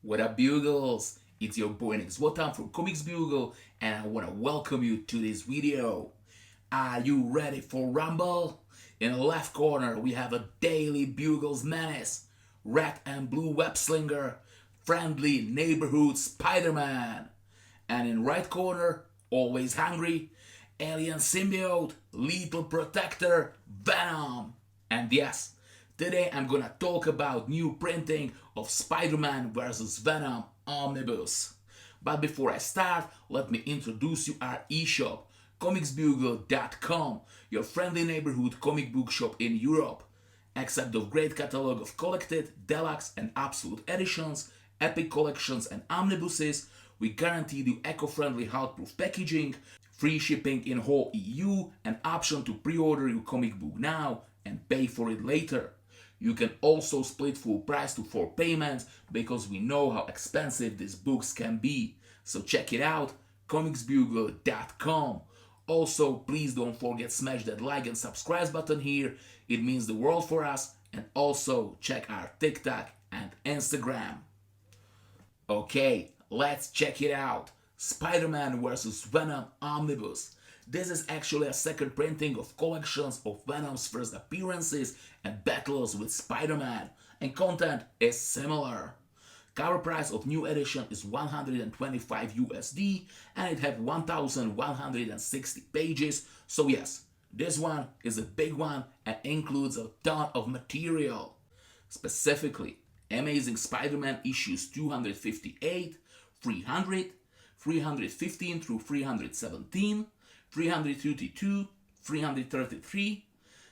What up, Bugles? It's your boy Wotam from Comics Bugle, and I want to welcome you to this video. Are you ready for Rumble? In the left corner, we have a daily Bugles menace, red and blue web slinger, friendly neighborhood Spider-Man. And in right corner, always hungry, alien symbiote, lethal protector, Venom. And yes, today I'm gonna talk about new printing of Spider-Man vs. Venom Omnibus. But before I start, let me introduce you our eShop, comicsbugle.com, your friendly neighborhood comic book shop in Europe. Except of great catalog of collected, deluxe and absolute editions, epic collections and omnibuses, we guarantee you eco-friendly Hulkproof packaging, free shipping in whole EU, and option to pre-order your comic book now and pay for it later. You can also split full price to 4 payments because we know how expensive these books can be. So check it out, comicsbugle.com. Also, please don't forget smash that like and subscribe button here. It means the world for us. And also check our TikTok and Instagram. Okay, let's check it out. Spider-Man vs. Venom Omnibus. This is actually a second printing of collections of Venom's first appearances and battles with Spider-Man, and content is similar. Cover price of new edition is 125 USD and it have 1160 pages, so yes, this one is a big one and includes a ton of material. Specifically, Amazing Spider-Man issues 258, 300, 315 through 317, 332, 333,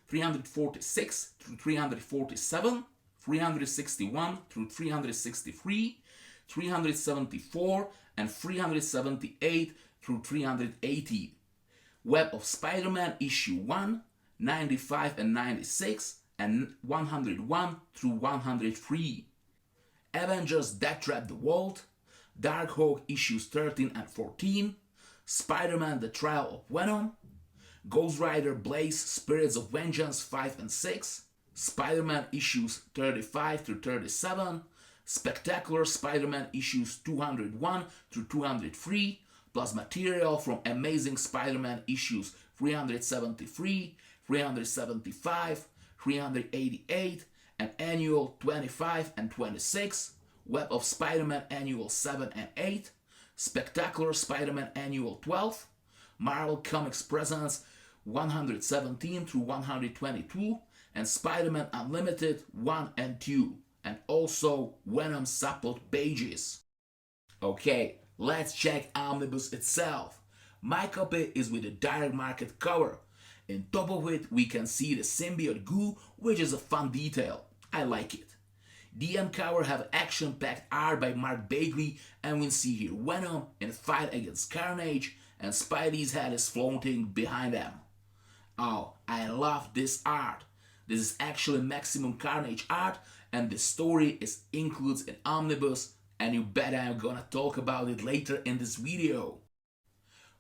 346 through 347, 361 through 363, 374, and 378 through 380. Web of Spider-Man issue 1, 95 and 96, and 101 through 103. Avengers Death Trap the Vault, Darkhawk issues 13 and 14, Spider-Man The Trial of Venom, Ghost Rider Blaze Spirits of Vengeance 5 and 6, Spider-Man issues 35 through 37, Spectacular Spider-Man issues 201 through 203, plus material from Amazing Spider-Man issues 373, 375, 388, and Annual 25 and 26, Web of Spider-Man Annual 7 and 8, Spectacular Spider-Man Annual 12, Marvel Comics Presents 117 through 122, and Spider-Man Unlimited 1 and 2, and also Venom support pages. Okay, let's check Omnibus itself. My copy is with a direct market cover. In top of it we can see the symbiote goo, which is a fun detail. I like it. DM cover have action-packed art by Mark Bagley, and we see here Venom in a fight against Carnage, and Spidey's head is floating behind them. Oh, I love this art. This is actually Maximum Carnage art, and the story is included in Omnibus, and you bet I'm gonna talk about it later in this video.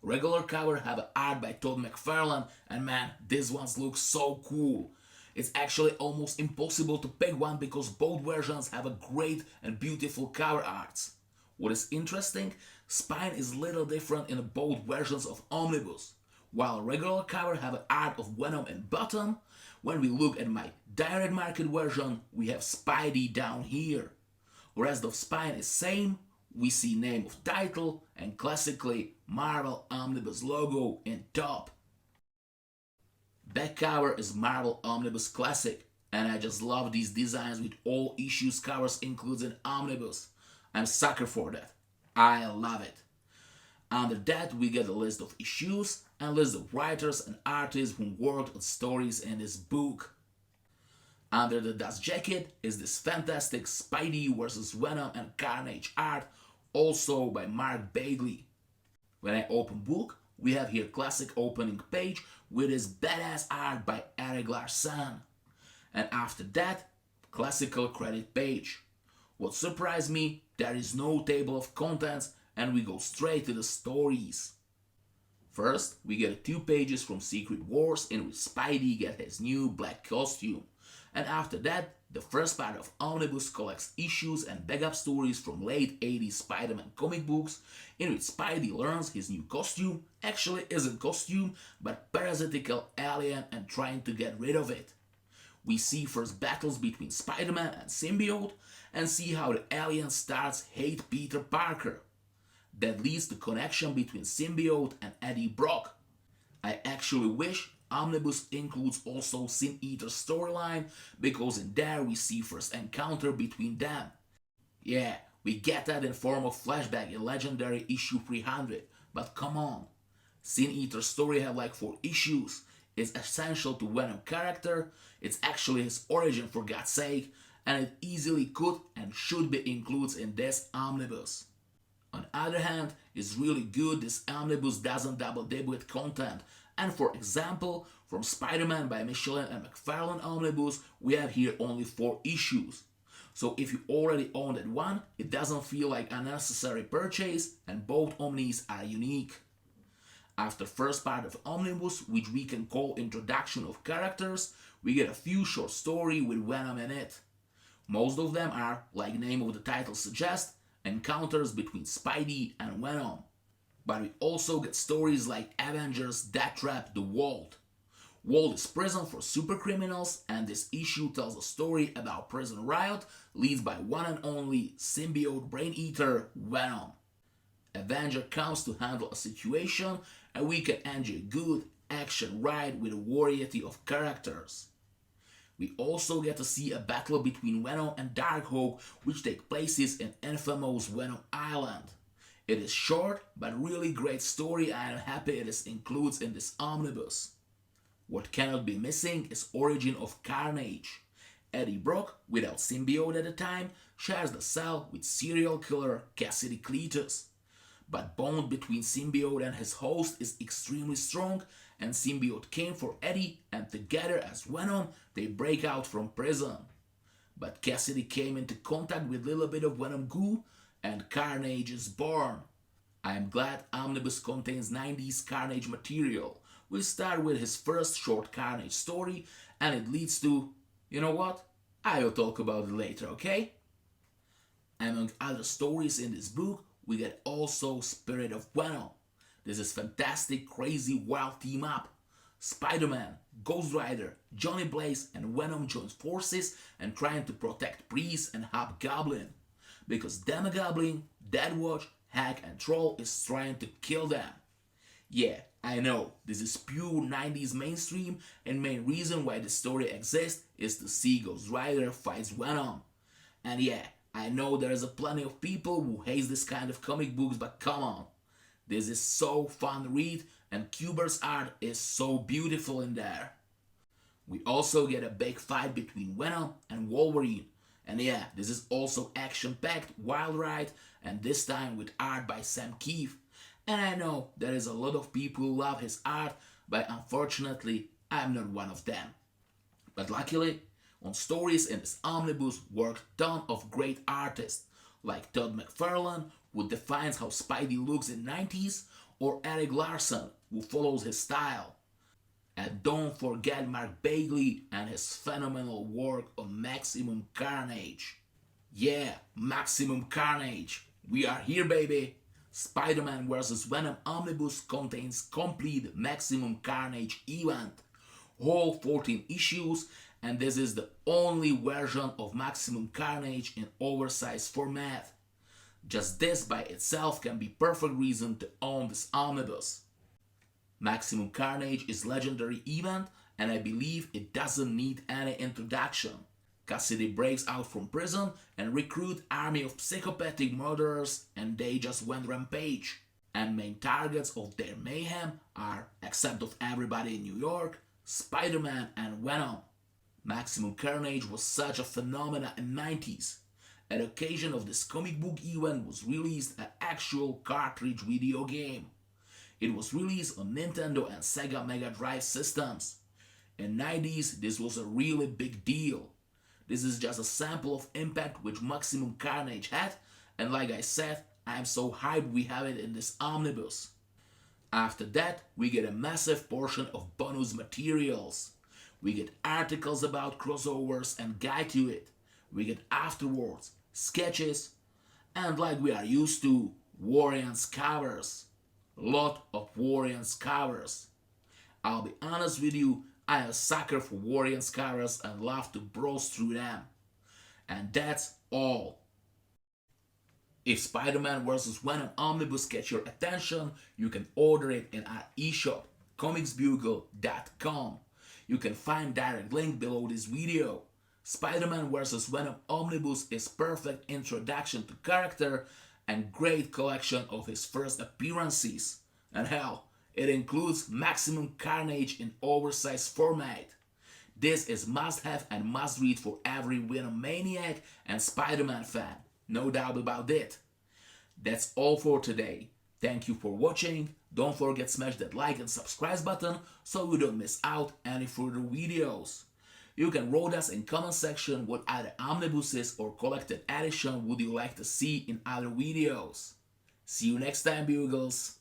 Regular cover have art by Todd McFarlane, and man, this one looks so cool. It's actually almost impossible to pick one because both versions have a great and beautiful cover arts. What is interesting, spine is little different in both versions of Omnibus. While regular cover have art of Venom and bottom, when we look at my direct market version, we have Spidey down here. Rest of spine is same, we see name of title and classically Marvel Omnibus logo in top. Back cover is Marvel Omnibus Classic, and I just love these designs with all issues covers included in Omnibus. I'm sucker for that. I love it. Under that we get a list of issues and list of writers and artists who worked on stories in this book. Under the dust jacket is this fantastic Spidey vs. Venom and Carnage art, also by Mark Bagley. When I open book, we have here classic opening page with this badass art by Eric Larson. And after that, classical credit page. What surprised me, there is no table of contents and we go straight to the stories. First, we get 2 pages from Secret Wars in which Spidey gets his new black costume. And after that, The first part of Omnibus collects issues and backup stories from late 80s Spider-Man comic books, in which Spidey learns his new costume actually isn't costume but parasitical alien and trying to get rid of it. We see first battles between Spider-Man and Symbiote and see how the alien starts hate Peter Parker. That leads to connection between Symbiote and Eddie Brock. I actually wish Omnibus includes also Sin Eater's storyline, because in there we see first encounter between them. Yeah, we get that in form of flashback in Legendary issue 300, but come on. Sin Eater's story had like 4 issues, it's essential to Venom character, it's actually his origin for God's sake, and it easily could and should be included in this Omnibus. On the other hand, it's really good this Omnibus doesn't double dip with content, and for example, from Spider-Man by Michelin and McFarlane Omnibus, we have here only 4 issues. So if you already own that one, it doesn't feel like a necessary purchase, and both Omnis are unique. After first part of Omnibus, which we can call introduction of characters, we get a few short stories with Venom in it. Most of them are, like name of the title suggests, encounters between Spidey and Venom. But we also get stories like Avengers, Death Trap, The Vault. Vault is prison for supercriminals, and this issue tells a story about prison riot led by one and only symbiote brain eater Venom. Avenger comes to handle a situation, and we can enjoy a good action ride with a variety of characters. We also get to see a battle between Venom and Darkhawk, which takes place in infamous Venom Island. It is short but really great story, and I'm happy it is included in this omnibus. What cannot be missing is origin of Carnage. Eddie Brock, without symbiote at the time, shares the cell with serial killer Cassidy Cletus. But bond between symbiote and his host is extremely strong, and symbiote came for Eddie, and together as Venom they break out from prison. But Cassidy came into contact with a little bit of Venom goo, and Carnage is born. I am glad Omnibus contains 90s Carnage material. We start with his first short Carnage story, and it leads to, you know what? I will talk about it later, okay? Among other stories in this book, we get also Spirit of Venom. This is fantastic, crazy, wild team up. Spider-Man, Ghost Rider, Johnny Blaze, and Venom join forces and trying to protect Priest and Hobgoblin. Because Demogoblin, Deathwatch, Hack, and Troll is trying to kill them. Yeah, I know, this is pure 90s mainstream, and main reason why the story exists is to see Ghost Rider fights Venom. And yeah, I know there is a plenty of people who hate this kind of comic books, but come on. This is so fun to read, and Kuber's art is so beautiful in there. We also get a big fight between Venom and Wolverine. And yeah, this is also action-packed, wild ride, and this time with art by Sam Keefe. And I know there is a lot of people who love his art, but unfortunately, I'm not one of them. But luckily, on stories in this omnibus worked a ton of great artists, like Todd McFarlane, who defines how Spidey looks in 90s, or Eric Larson, who follows his style. And don't forget Mark Bagley and his phenomenal work on Maximum Carnage. Yeah, Maximum Carnage. We are here, baby. Spider-Man vs. Venom Omnibus contains complete Maximum Carnage event, whole 14 issues, and this is the only version of Maximum Carnage in oversized format. Just this by itself can be perfect reason to own this omnibus. Maximum Carnage is legendary event, and I believe it doesn't need any introduction. Cassidy breaks out from prison and recruit army of psychopathic murderers, and they just went rampage. And main targets of their mayhem are, except of everybody in New York, Spider-Man and Venom. Maximum Carnage was such a phenomenon in 90s. At occasion of this comic book event was released an actual cartridge video game. It was released on Nintendo and Sega Mega Drive systems. In 90s, this was a really big deal. This is just a sample of impact which Maximum Carnage had, and like I said, I'm so hyped we have it in this omnibus. After that, we get a massive portion of bonus materials. We get articles about crossovers and guide to it. We get afterwards, sketches, and like we are used to, variants covers. Lot of variants covers. I'll be honest with you, I am a sucker for variants covers and love to browse through them. And that's all. If Spider-Man vs. Venom Omnibus catch your attention, you can order it in our eShop, comicsbugle.com. You can find direct link below this video. Spider-Man vs. Venom Omnibus is perfect introduction to character and great collection of his first appearances. And hell, it includes Maximum Carnage in oversized format. This is must-have and must-read for every Venom maniac and Spider-Man fan. No doubt about it. That's all for today. Thank you for watching. Don't forget to smash that like and subscribe button so you don't miss out any further videos. You can write us in comment section what other omnibuses or collected edition would you like to see in other videos. See you next time, Bugles.